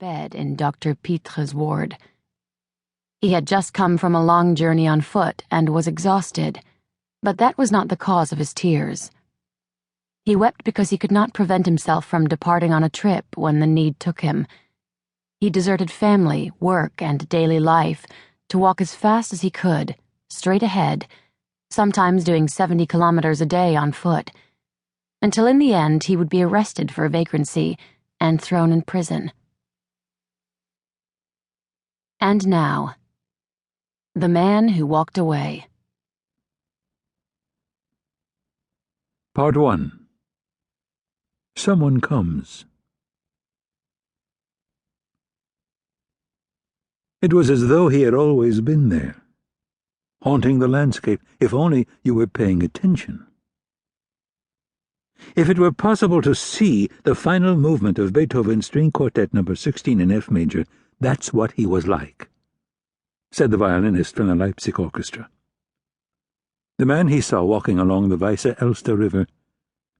bed in Dr. Pitre's ward. He had just come from a long journey on foot and was exhausted, but that was not the cause of his tears. He wept because he could not prevent himself from departing on a trip when the need took him. He deserted family, work, and daily life to walk as fast as he could, straight ahead, sometimes doing 70 kilometers a day on foot, until in the end he would be arrested for vagrancy and thrown in prison. And now, the man who walked away. Part 1. Someone comes. It was as though he had always been there, haunting the landscape, if only you were paying attention. If it were possible to see the final movement of Beethoven's String Quartet No. 16 in F major, that's what he was like, said the violinist from the Leipzig orchestra. The man he saw walking along the Weisse Elster River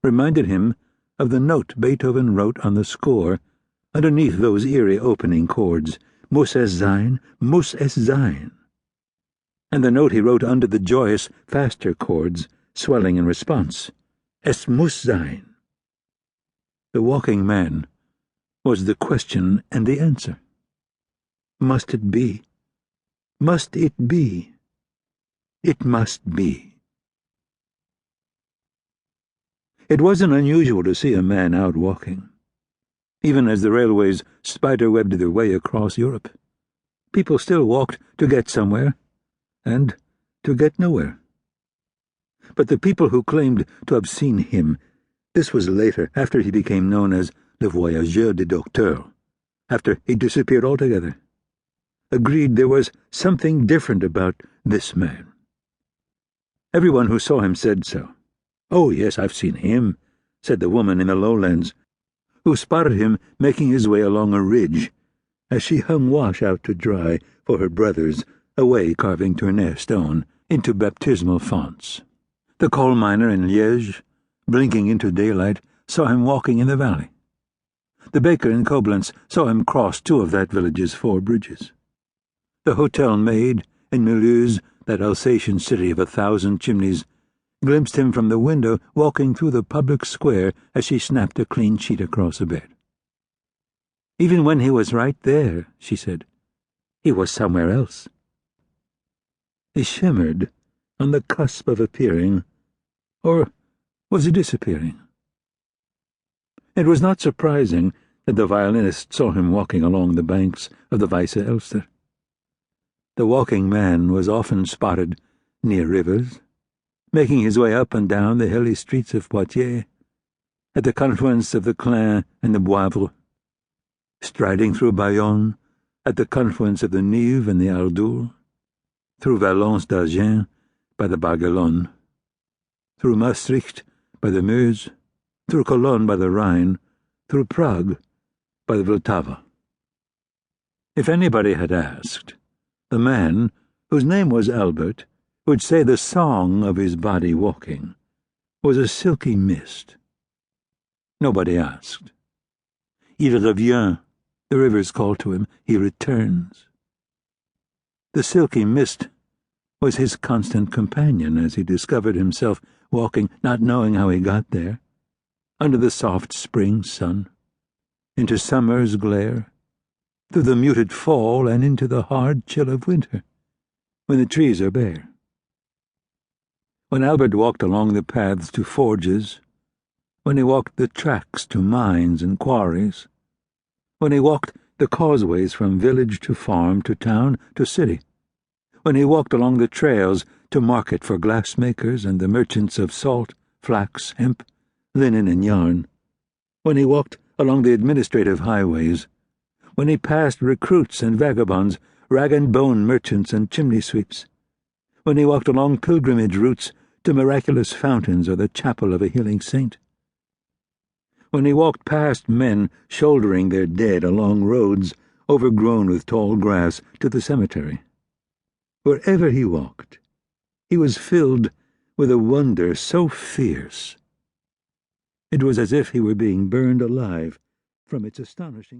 reminded him of the note Beethoven wrote on the score underneath those eerie opening chords, Muss es sein, muss es sein, and the note he wrote under the joyous, faster chords, swelling in response, Es muss sein. The walking man was the question and the answer. Must it be? Must it be? It must be. It wasn't unusual to see a man out walking, even as the railways spiderwebbed their way across Europe. People still walked to get somewhere, and to get nowhere. But the people who claimed to have seen him, this was later, after he became known as le voyageur de docteur, after he disappeared altogether, agreed there was something different about this man. Everyone who saw him said so. "Oh, yes, I've seen him," said the woman in the lowlands, who spotted him making his way along a ridge as she hung wash out to dry for her brothers away carving Tournai stone into baptismal fonts. The coal miner in Liège, blinking into daylight, saw him walking in the valley. The baker in Koblenz saw him cross 2 of that village's 4 bridges. The hotel maid in Mulhouse, that Alsatian city of 1,000 chimneys, glimpsed him from the window walking through the public square as she snapped a clean sheet across a bed. Even when he was right there, she said, he was somewhere else. He shimmered on the cusp of appearing, or was he disappearing? It was not surprising that the violinist saw him walking along the banks of the Weisse Elster. The walking man was often spotted near rivers, making his way up and down the hilly streets of Poitiers, at the confluence of the Clain and the Boivre, striding through Bayonne, at the confluence of the Nive and the Ardour, through Valence d'Agen by the Bargelonne, through Maastricht by the Meuse, through Cologne by the Rhine, through Prague by the Vltava. If anybody had asked, the man, whose name was Albert, would say the song of his body walking was a silky mist. Nobody asked. Il revient, the rivers called to him, he returns. The silky mist was his constant companion as he discovered himself walking, not knowing how he got there, under the soft spring sun, into summer's glare, through the muted fall and into the hard chill of winter, when the trees are bare. When Albert walked along the paths to forges, when he walked the tracks to mines and quarries, when he walked the causeways from village to farm to town to city, when he walked along the trails to market for glassmakers and the merchants of salt, flax, hemp, linen, and yarn, when he walked along the administrative highways, when he passed recruits and vagabonds, rag-and-bone merchants and chimney-sweeps, when he walked along pilgrimage routes to miraculous fountains or the chapel of a healing saint, when he walked past men shouldering their dead along roads overgrown with tall grass to the cemetery. Wherever he walked, he was filled with a wonder so fierce. It was as if he were being burned alive from its astonishing